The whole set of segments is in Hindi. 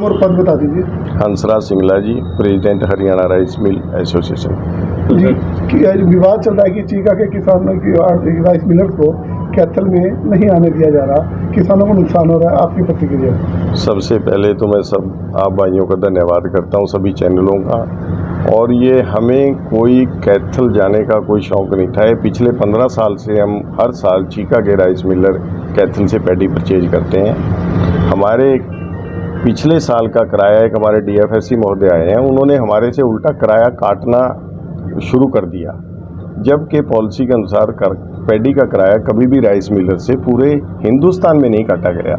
और पद बता दीजिए। Hansraj Singla ji, president Haryana rice mill association. जी, विवाद चल रहा है कि चीका के किसानों की राइस मिलर्स को कैथल में नहीं आने दिया जा रहा, किसानों को नुकसान हो रहा है, आपकी प्रतिक्रिया? सबसे पहले तो मैं सब आप भाइयों का धन्यवाद करता हूं, सभी चैनलों का। और ये हमें कोई कैथल जाने का कोई शौक़ नहीं था। पिछले 15 साल से हम हर साल चीका के राइस मिलर कैथल से पैडी परचेज करते हैं। हमारे पिछले साल का किराया एक हमारे DFSC महोदय आए हैं, उन्होंने हमारे से उल्टा किराया काटना शुरू कर दिया, जबकि पॉलिसी के अनुसार पैडी का किराया कभी भी राइस मिलर से पूरे हिंदुस्तान में नहीं काटा गया,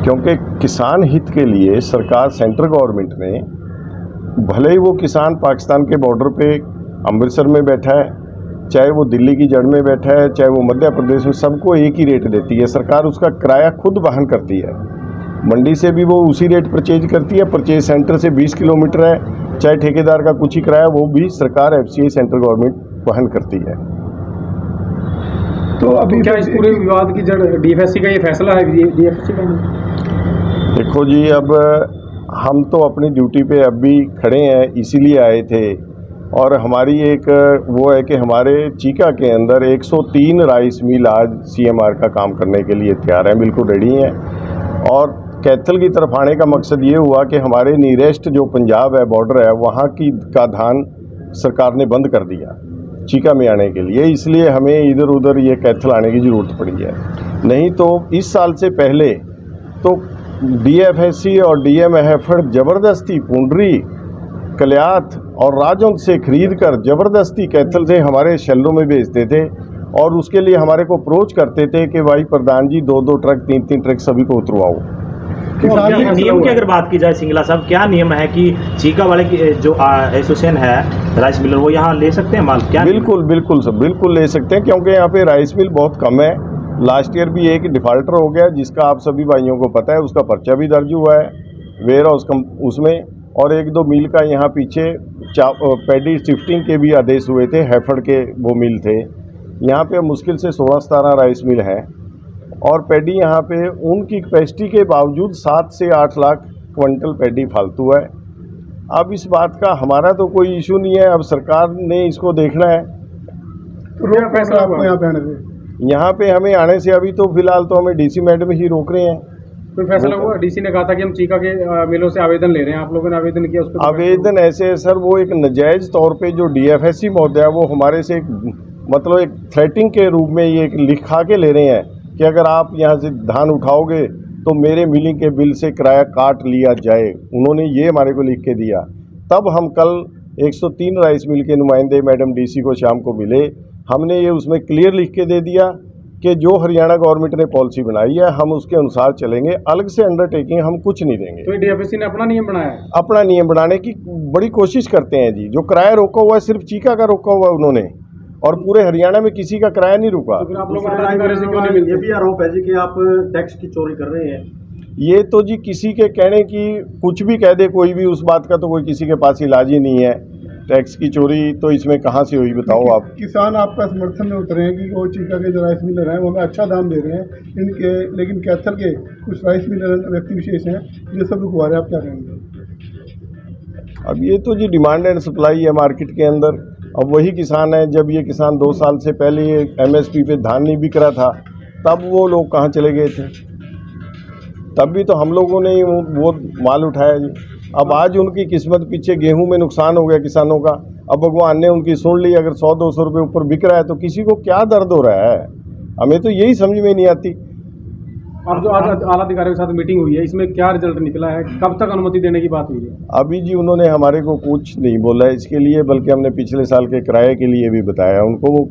क्योंकि किसान हित के लिए सरकार सेंट्रल गवर्नमेंट ने, भले ही वो किसान पाकिस्तान के बॉर्डर पे अमृतसर में बैठा है, चाहे वो दिल्ली की जड़ में बैठा है, चाहे वो मध्य प्रदेश में, सबको एक ही रेट देती है सरकार। उसका किराया खुद वहन करती है, मंडी से भी वो उसी रेट परचेज करती है। परचेज सेंटर से 20 किलोमीटर है, चाहे ठेकेदार का कुछ ही किराया वो भी सरकार FCI सेंट्रल गवर्नमेंट वहन करती है। तो अभी क्या इस पूरे विवाद की जड़ DFSC का ये फैसला है? DFSC का देखो जी, अब हम तो अपनी ड्यूटी पे अब भी खड़े हैं, इसीलिए आए थे। और हमारी एक वो है कि हमारे चीका के अंदर 103 राइस मिल आज CMR का काम करने के लिए तैयार हैं, बिल्कुल रेडी हैं। और कैथल की तरफ आने का मकसद ये हुआ कि हमारे नियरेस्ट जो पंजाब है, बॉर्डर है, वहाँ का धान सरकार ने बंद कर दिया चीका में आने के लिए, इसलिए हमें इधर उधर ये कैथल आने की ज़रूरत पड़ी है। नहीं तो इस साल से पहले तो DFSC और DMF ज़बरदस्ती पुंडरी, कल्याथ और राजौंद से खरीद कर ज़बरदस्ती कैथल से हमारे शैलों में भेजते थे, और उसके लिए हमारे को अप्रोच करते थे कि भाई प्रधान जी 2-2 ट्रक 3-3 ट्रक सभी को उतरवाओ। नियम की अगर बात की जाए सिंगला साहब, क्या नियम है कि चीका वाले की जो एसोसिएशन है राइस मिलर, वो यहाँ ले सकते हैं माल? क्या बिल्कुल सब बिल्कुल ले सकते हैं, क्योंकि यहाँ पे राइस मिल बहुत कम है। लास्ट ईयर भी एक डिफ़ाल्टर हो गया, जिसका आप सभी भाइयों को पता है, उसका पर्चा भी दर्ज हुआ है वेयर हाउस उसमें। और 1-2 मिल का यहाँ पीछे पैडी शिफ्टिंग के भी आदेश हुए थे, हैफर्ड के वो मिल थे। यहाँ पे मुश्किल से 16-17 राइस मिल हैं, और पैडी यहाँ पे उनकी कैपेसिटी के बावजूद 7 से 8 लाख क्विंटल पैडी फालतू है। अब इस बात का हमारा तो कोई इशू नहीं है, अब सरकार ने इसको देखना है। तो रोक फैसला आपको यहाँ पे आने से? यहाँ पे हमें आने से अभी तो फिलहाल तो हमें DC मैडम ही रोक रहे हैं। कोई फैसला हुआ? DC ने कहा था कि हम चीका के मिलों से आवेदन ले रहे हैं, आप लोगों ने आवेदन किया? उस पर आवेदन ऐसे है सर, वो एक नाजायज़ तौर पे जो DFSC महोदय है, वो हमारे से मतलब एक थ्रेटिंग के रूप में ये लिखा के ले रहे हैं कि अगर आप यहाँ से धान उठाओगे तो मेरे मिलिंग के बिल से किराया काट लिया जाए। उन्होंने ये हमारे को लिख के दिया। तब हम कल 103 राइस मिल के नुमाइंदे मैडम DC को शाम को मिले, हमने ये उसमें क्लियर लिख के दे दिया कि जो हरियाणा गवर्नमेंट ने पॉलिसी बनाई है हम उसके अनुसार चलेंगे, अलग से अंडरटेकिंग हम कुछ नहीं देंगे। तो DFSC ने अपना नियम बनाया है? अपना नियम बनाने की बड़ी कोशिश करते हैं जी। जो किराया रोका हुआ है सिर्फ चीका का रोका हुआ है उन्होंने, और पूरे हरियाणा में किसी का किराया नहीं रुका। तो आप लोगों को ये भी आरोप है जी कि आप टैक्स की चोरी कर रहे हैं। ये तो जी किसी के कहने की कुछ भी कह दे कोई भी, उस बात का तो कोई किसी के पास इलाज ही नहीं है। टैक्स की चोरी तो इसमें कहाँ से हुई बताओ आप? किसान आपका समर्थन में उतरे हैं कि वो चीका के जो राइस मिलर हैं वो हमें अच्छा दाम दे रहे हैं इनके, लेकिन कैथल के कुछ राइस मिलर व्यक्ति विशेष हैं जो सब रुकवा रहे हैं, आप क्या कहेंगे? अब ये तो जी डिमांड एंड सप्लाई है मार्केट के अंदर। अब वही किसान है, जब ये किसान 2 साल से पहले ये MSP पे धान नहीं बिक रहा था, तब वो लोग कहाँ चले गए थे? तब भी तो हम लोगों ने वो माल उठाया जी। अब आज उनकी किस्मत, पीछे गेहूं में नुकसान हो गया किसानों का, अब भगवान ने उनकी सुन ली। अगर 100-200 रुपये ऊपर बिक रहा है तो किसी को क्या दर्द हो रहा है? हमें तो यही समझ में नहीं आती। अब जो आज आला अधिकारियों के साथ मीटिंग हुई है, इसमें क्या रिजल्ट निकला है? कब तक अनुमति देने की बात हुई है? अभी जी उन्होंने हमारे को कुछ नहीं बोला है इसके लिए, बल्कि हमने पिछले साल के किराए के लिए भी बताया उनको। वो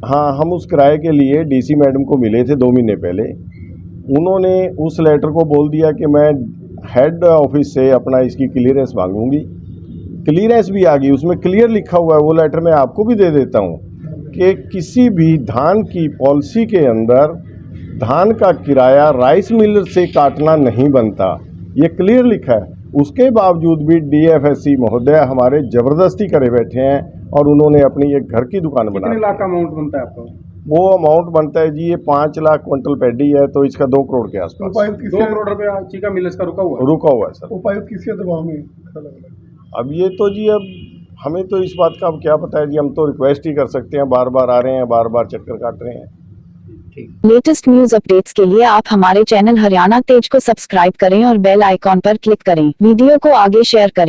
हाँ, हम उस किराए के लिए DC मैडम को मिले थे 2 महीने पहले। उन्होंने उस लेटर को बोल दिया कि मैं हेड ऑफिस से अपना इसकी क्लियरेंस मांगूंगी। क्लियरेंस भी आ गई, उसमें क्लियर लिखा हुआ है, वो लेटर मैं आपको भी दे देता हूँ कि किसी भी धान की पॉलिसी के अंदर धान का किराया राइस मिलर से काटना नहीं बनता, ये क्लियर लिखा है। उसके बावजूद भी DFSC महोदय हमारे ज़बरदस्ती करे बैठे हैं, और उन्होंने अपनी एक घर की दुकान बना। कितने लाख का अमाउंट बनता है आपको? वो अमाउंट बनता है जी, ये 5 लाख क्विंटल पैडी है तो इसका 2 करोड़ के आसपास उपायुक्त 2 किसी करोड़ रुपया चीका मिल इसका रुका हुआ है। रुका हुआ है सर। उपायुक्त किसी दबाव में खड़ा लग रहा है। अब ये तो जी, अब हमें तो इस बात का अब क्या पता है जी, हम तो रिक्वेस्ट ही कर सकते हैं, बार बार आ रहे हैं, बार बार चक्कर काट रहे हैं। लेटेस्ट न्यूज अपडेट्स के लिए आप हमारे चैनल हरियाणा तेज को सब्सक्राइब करें और बेल आइकॉन पर क्लिक करें। वीडियो को आगे शेयर करें।